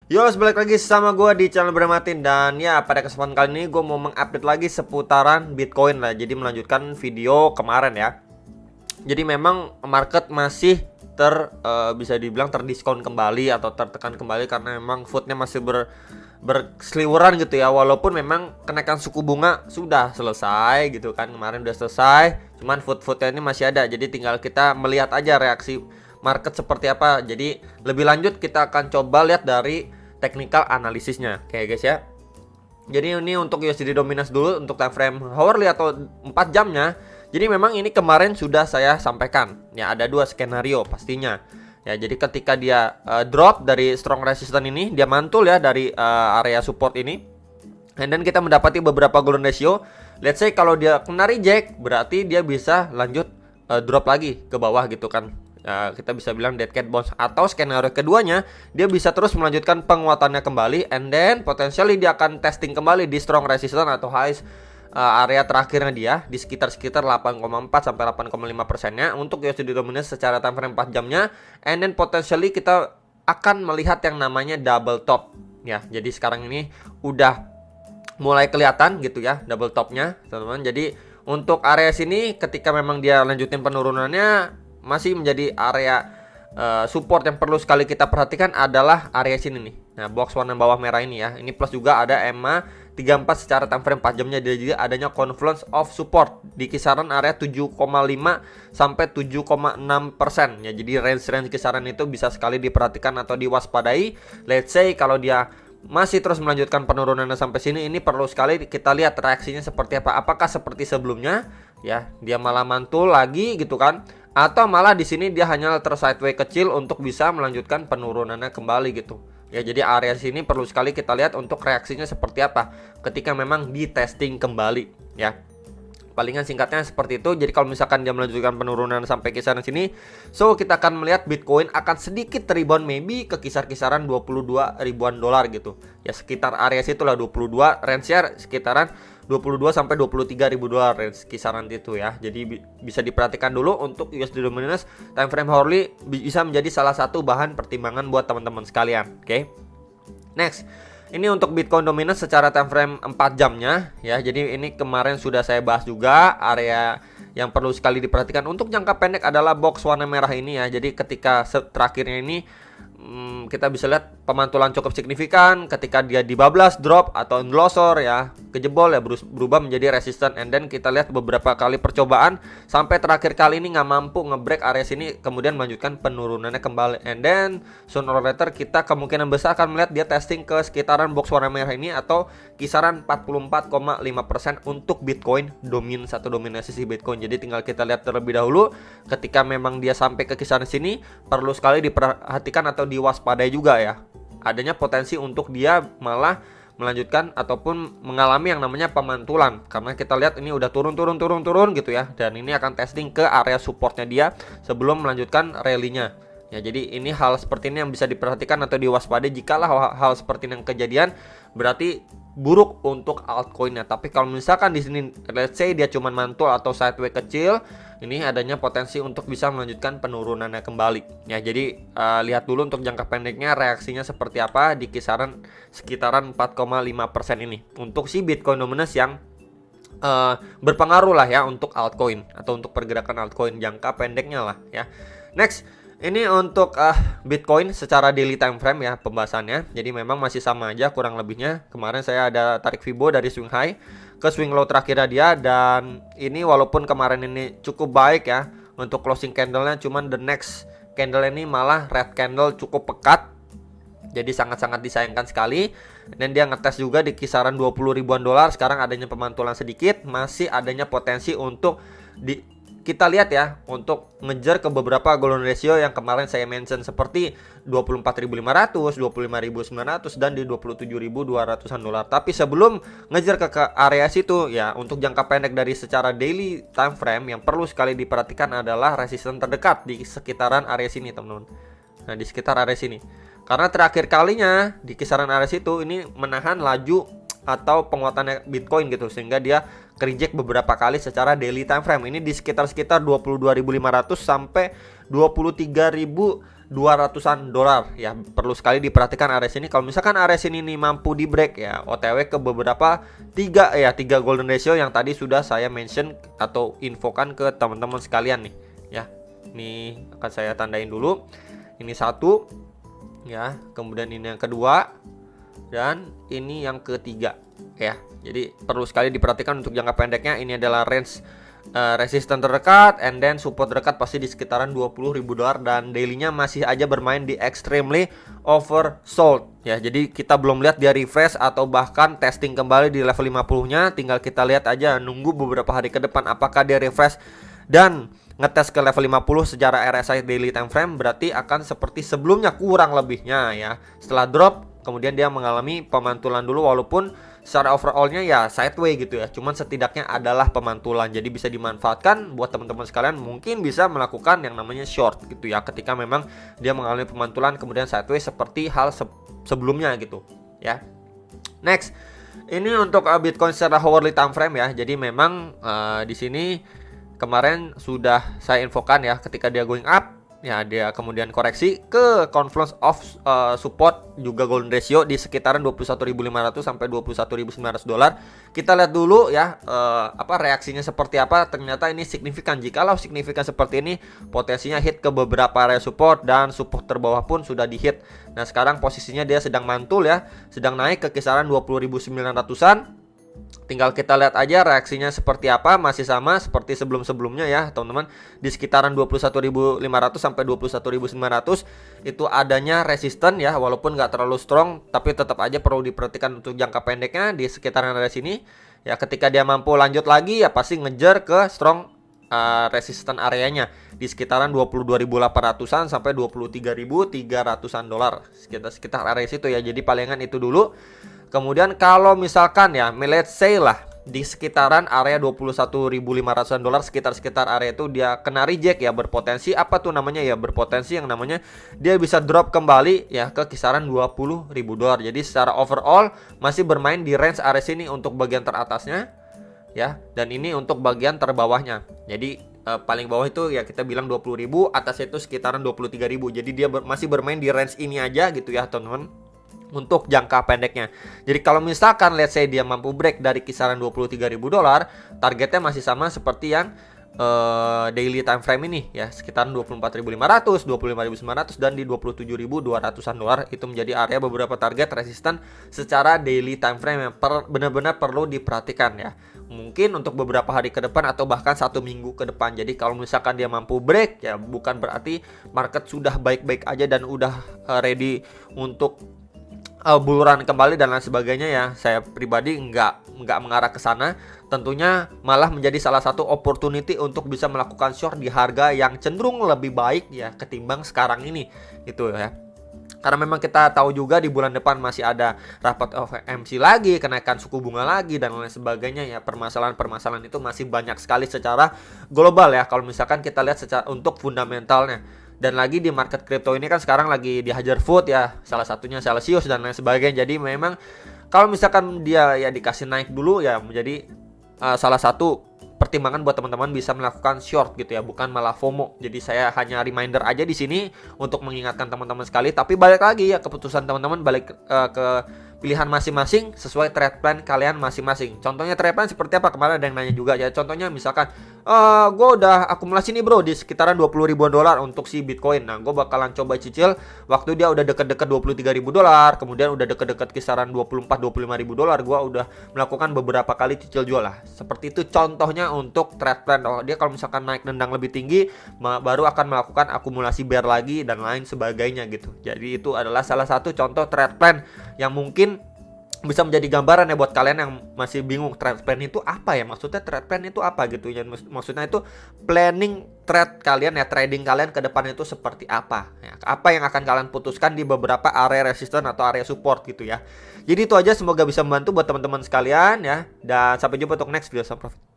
Yo, balik lagi sama gue di channel Bermatin. Dan ya, pada kesempatan kali ini gue mau mengupdate lagi seputaran Bitcoin lah. Jadi melanjutkan video kemarin ya. Jadi memang market masih bisa dibilang terdiskon kembali atau tertekan kembali karena memang foodnya masih berseliweran gitu ya. Walaupun memang kenaikan suku bunga sudah selesai gitu kan, kemarin udah selesai, cuman foodnya ini masih ada. Jadi tinggal kita melihat aja reaksi market seperti apa. Jadi lebih lanjut kita akan coba lihat dari technical analisisnya, oke guys ya. Jadi ini untuk USD dominance dulu untuk time frame hourly atau 4 jamnya. Jadi memang ini kemarin sudah saya sampaikan ya, ada dua skenario pastinya ya. Jadi ketika dia drop dari strong resistance ini, dia mantul ya dari area support ini, and then kita mendapati beberapa golden ratio. Let's say kalau dia kena reject, berarti dia bisa lanjut drop lagi ke bawah gitu kan. Kita bisa bilang dead cat bounce. Atau skenario keduanya, dia bisa terus melanjutkan penguatannya kembali, and then potentially dia akan testing kembali di strong resistance atau highest area terakhirnya dia di sekitar 8,4 sampai 8,5%-nya untuk USD dominance secara time frame 4 jamnya. And then potentially kita akan melihat yang namanya double top ya. Jadi sekarang ini udah mulai kelihatan gitu ya double topnya, teman-teman. Jadi untuk area sini ketika memang dia lanjutin penurunannya, masih menjadi area support yang perlu sekali kita perhatikan adalah area sini nih. Nah, box warna bawah merah ini ya. Ini plus juga ada EMA 34 secara time frame 4 jamnya. Jadi adanya confluence of support di kisaran area 7,5 sampai 7,6% ya. Jadi range kisaran itu bisa sekali diperhatikan atau diwaspadai. Let's say kalau dia masih terus melanjutkan penurunannya sampai sini, ini perlu sekali kita lihat reaksinya seperti apa. Apakah seperti sebelumnya ya, dia malah mantul lagi gitu kan, atau malah di sini dia hanya tersideways kecil untuk bisa melanjutkan penurunannya kembali gitu. Ya, jadi area sini perlu sekali kita lihat untuk reaksinya seperti apa ketika memang di testing kembali ya. Palingan singkatnya seperti itu. Jadi kalau misalkan dia melanjutkan penurunan sampai kisaran sini, so kita akan melihat Bitcoin akan sedikit rebound, maybe ke kisar-kisaran 22 ribuan dolar gitu. Ya sekitar area situlah 22, range-nya sekitaran 22 sampai 23 ribu dolar, range kisaran itu ya. Jadi bisa diperhatikan dulu untuk USD dominance time frame hourly, bisa menjadi salah satu bahan pertimbangan buat teman-teman sekalian. Oke. Next. Ini untuk Bitcoin dominance secara time frame 4 jamnya ya. Jadi ini kemarin sudah saya bahas juga, area yang perlu sekali diperhatikan untuk jangka pendek adalah box warna merah ini ya. Jadi ketika terakhirnya ini kita bisa lihat pemantulan cukup signifikan ketika dia dibablas, drop atau endorsor ya, kejebol ya, berubah menjadi resistant. And then kita lihat beberapa kali percobaan sampai terakhir kali ini nggak mampu ngebreak area sini, kemudian melanjutkan penurunannya kembali. And then sooner or later kita kemungkinan besar akan melihat dia testing ke sekitaran box warna merah ini atau kisaran 44,5% untuk Bitcoin dominance atau dominasi si Bitcoin. Jadi tinggal kita lihat terlebih dahulu ketika memang dia sampai ke kisaran sini, perlu sekali diperhatikan atau diwaspadai juga ya, adanya potensi untuk dia malah melanjutkan ataupun mengalami yang namanya pemantulan, karena kita lihat ini udah turun gitu ya, dan ini akan testing ke area supportnya dia sebelum melanjutkan rally-nya ya. Jadi ini hal seperti ini yang bisa diperhatikan atau diwaspadai. Jikalah hal seperti ini yang kejadian, berarti buruk untuk altcoinnya. Tapi kalau misalkan di sini let's say dia cuma mantul atau sideways kecil, ini adanya potensi untuk bisa melanjutkan penurunannya kembali ya. Jadi lihat dulu untuk jangka pendeknya reaksinya seperti apa di kisaran sekitaran 4,5% ini untuk si Bitcoin dominance yang berpengaruh lah ya untuk altcoin atau untuk pergerakan altcoin jangka pendeknya lah ya. Next, ini untuk Bitcoin secara daily time frame ya pembahasannya. Jadi memang masih sama aja kurang lebihnya. Kemarin saya ada tarik Fibo dari swing high ke swing low terakhirnya dia, dan ini walaupun kemarin ini cukup baik ya untuk closing candle-nya, cuman the next candle ini malah red candle cukup pekat. Jadi sangat-sangat disayangkan sekali. Dan dia ngetes juga di kisaran 20 ribuan dolar. Sekarang adanya pemantulan sedikit, masih adanya potensi untuk kita lihat ya untuk ngejar ke beberapa golden ratio yang kemarin saya mention seperti 24.500, 25.900 dan di 27.200-an dolar. Tapi sebelum ngejar ke area situ ya, untuk jangka pendek dari secara daily time frame yang perlu sekali diperhatikan adalah resistance terdekat di sekitaran area sini, teman-teman. Nah, di sekitar area sini. Karena terakhir kalinya di kisaran area situ ini menahan laju atau penguatannya Bitcoin gitu, sehingga dia reject beberapa kali secara daily time frame. Ini di sekitar 22.500 sampai 23.000 200-an dolar ya. Perlu sekali diperhatikan area sini. Kalau misalkan area sini nih mampu di break ya, OTW ke beberapa tiga golden ratio yang tadi sudah saya mention atau infokan ke teman-teman sekalian nih ya. Ini akan saya tandain dulu. Ini satu ya, kemudian ini yang kedua, dan ini yang ketiga ya. Jadi perlu sekali diperhatikan untuk jangka pendeknya. Ini adalah range resisten terdekat, and then support terdekat pasti di sekitaran 20.000 dolar, dan dailynya masih aja bermain di extremely oversold ya. Jadi kita belum lihat dia refresh atau bahkan testing kembali di level 50-nya. Tinggal kita lihat aja, nunggu beberapa hari ke depan apakah dia refresh dan ngetes ke level 50 secara RSI daily time frame. Berarti akan seperti sebelumnya kurang lebihnya ya. Setelah drop kemudian dia mengalami pemantulan dulu, walaupun secara overallnya ya sideway gitu ya, cuman setidaknya adalah pemantulan. Jadi bisa dimanfaatkan buat teman-teman sekalian, mungkin bisa melakukan yang namanya short gitu ya, ketika memang dia mengalami pemantulan kemudian sideway seperti hal sebelumnya gitu ya. Next, ini untuk Bitcoin secara hourly time frame ya. Jadi memang di sini kemarin sudah saya infokan ya, ketika dia going up ya, dia kemudian koreksi ke confluence of support juga golden ratio di sekitaran 21.500 sampai 21.900 dolar. Kita lihat dulu ya reaksinya seperti apa. Ternyata ini signifikan. Jikalau signifikan seperti ini, potensinya hit ke beberapa area support, dan support terbawah pun sudah di hit. Nah, sekarang posisinya dia sedang mantul ya, sedang naik ke kisaran 20.900-an. Tinggal kita lihat aja reaksinya seperti apa. Masih sama seperti sebelum-sebelumnya ya teman-teman, di sekitaran 21.500 sampai 21.900 itu adanya resisten ya, walaupun nggak terlalu strong, tapi tetap aja perlu diperhatikan untuk jangka pendeknya di sekitaran area sini ya. Ketika dia mampu lanjut lagi ya, pasti ngejar ke strong resisten areanya di sekitaran 22.800-an sampai 23.300-an dolar, sekitar area situ ya. Jadi palingan itu dulu. Kemudian kalau misalkan ya, let's say lah di sekitaran area 21.500-an dolar, sekitar area itu dia kena reject ya, berpotensi apa tuh namanya ya, berpotensi yang namanya dia bisa drop kembali ya ke kisaran 20.000 dolar. Jadi secara overall masih bermain di range area sini untuk bagian teratasnya ya, dan ini untuk bagian terbawahnya. Jadi paling bawah itu ya kita bilang 20.000, atasnya itu sekitaran 23.000. Jadi dia masih bermain di range ini aja gitu ya teman-teman, untuk jangka pendeknya. Jadi kalau misalkan let's say dia mampu break dari kisaran 23.000 dolar, targetnya masih sama seperti yang daily time frame ini ya, sekitaran 24.500, 25.900 dan di 27.200-an dolar. Itu menjadi area beberapa target resisten secara daily time frame yang benar-benar perlu diperhatikan ya. Mungkin untuk beberapa hari ke depan atau bahkan 1 minggu ke depan. Jadi kalau misalkan dia mampu break ya, bukan berarti market sudah baik-baik aja dan udah ready untuk buluran kembali dan lain sebagainya ya. Saya pribadi nggak mengarah ke sana. Tentunya malah menjadi salah satu opportunity untuk bisa melakukan short di harga yang cenderung lebih baik ya ketimbang sekarang ini gitu ya. Karena memang kita tahu juga di bulan depan masih ada rapat FOMC lagi, kenaikan suku bunga lagi dan lain sebagainya ya. Permasalahan itu masih banyak sekali secara global ya, kalau misalkan kita lihat secara untuk fundamentalnya. Dan lagi di market kripto ini kan sekarang lagi dihajar food ya, salah satunya Celsius dan lain sebagainya. Jadi memang kalau misalkan dia ya dikasih naik dulu ya, menjadi salah satu pertimbangan buat teman-teman bisa melakukan short gitu ya, bukan malah FOMO. Jadi saya hanya reminder aja di sini untuk mengingatkan teman-teman sekali. Tapi balik lagi ya, keputusan teman-teman balik ke pilihan masing-masing sesuai trade plan kalian masing-masing. Contohnya trade plan seperti apa, kemarin ada yang nanya juga ya. Contohnya misalkan gue udah akumulasi nih bro di sekitaran 20.000 dolar untuk si Bitcoin. Nah gue bakalan coba cicil waktu dia udah deket-deket 23.000 dolar, kemudian udah deket-deket kisaran 24-25.000 dolar. Gue udah melakukan beberapa kali cicil jual lah. Seperti itu contohnya untuk trade plan. Dia kalau misalkan naik nendang lebih tinggi baru akan melakukan akumulasi bear lagi dan lain sebagainya gitu. Jadi itu adalah salah satu contoh trade plan yang mungkin bisa menjadi gambaran ya buat kalian yang masih bingung trade plan itu apa ya, maksudnya trade plan itu apa gitu ya. Maksudnya itu planning trade kalian ya, trading kalian ke depan itu seperti apa ya, apa yang akan kalian putuskan di beberapa area resistance atau area support gitu ya. Jadi itu aja, semoga bisa membantu buat teman-teman sekalian ya, dan sampai jumpa untuk next video. Profit.